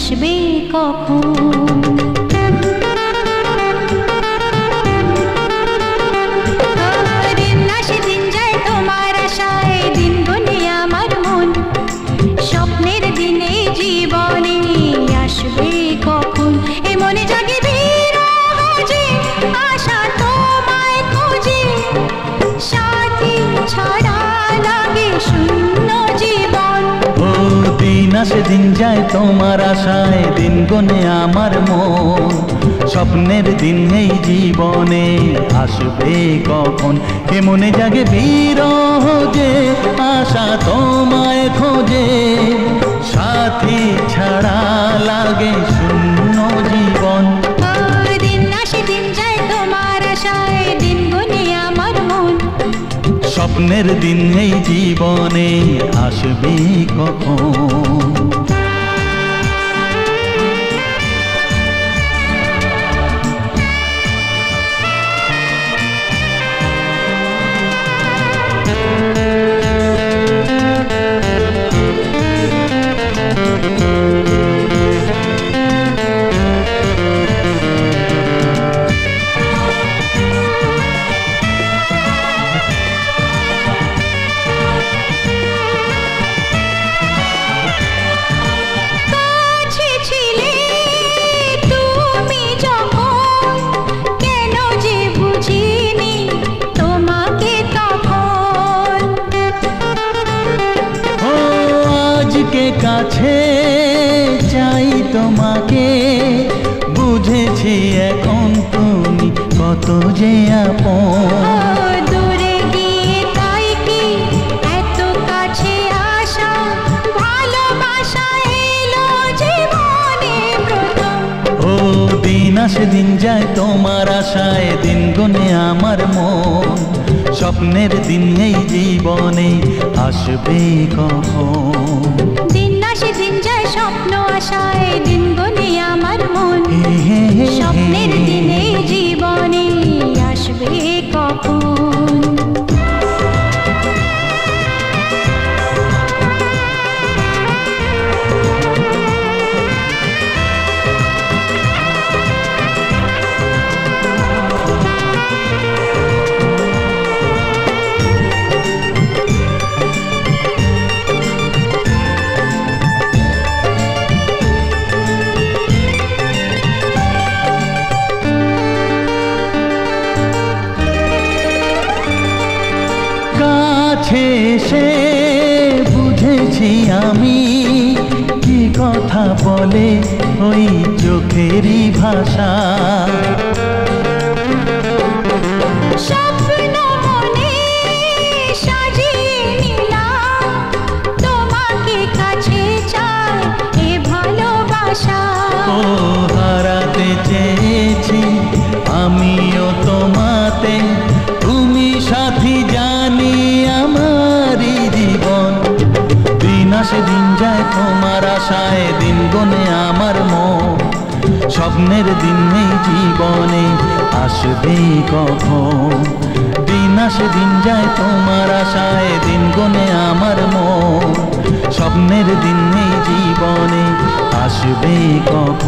আসবে কখন। দিন আসে দিন যায় তোমার আশায়, দিন গুনে আমার মন, স্বপ্নের দিনে জীবনে আসবে কখন। এ মনে জাগে বিরহ যে আশা তোমায় খোঁজে, সাথী ছাড়া লাগে শূন্য জীবন। ও দিন আসে দিন যায় তোমার আশায়, দিন গুনে আমার মন, স্বপ্নের দিন এই জীবনে আসবে কখন। কে মনে জাগে বিরহ যে আশা তোমায় খোঁজে, সাথী ছাড়া লাগে শূন্য জীবন। দিন আসে দিন যায় তোমার আশায়, দিন গুনে আমার মন, স্বপ্নের দিন এই জীবনে আসবে কখন। কাছে চাই তোমাকে, বুঝেছি এখন তুমি কত যে আপন। দূরে গিয়ে তাই কি এত কাছে আসা, ভালোবাসা এলো জীবনে প্রথম। ও দিন আসে দিন যায় তোমার আশায়, দিন গুনে আমার মন, স্বপ্নের দিন এই জীবনে আসবে কখন। দিন আসে দিন যায় স্বপ্ন আশায়, দিন গুনে আমার মন, স্বপ্নের দিন এই জীবনে আসবে কখন। কাছে সে বুঝেছি আমি কি কথা বলে ওই চোখেরই ভাষা। স্বপ্ন মনে সাজিয়ে নিলাম, তোমাকে কাছে চাই এ ভালোবাসা। ও হারাতে চেয়েছি আমিও তোমাতে, তুমি সাথী জানি আমারই জীবন। দিন আসে দিন যায় তোমার আশায়, দিন গুনে আমার মন, স্বপ্নের দিন এই জীবনে আসবে কখন। দিন আসে দিন যায় তোমার আশায়, দিন গুনে আমার মন, স্বপ্নের দিন এই জীবনে আসবে কখন।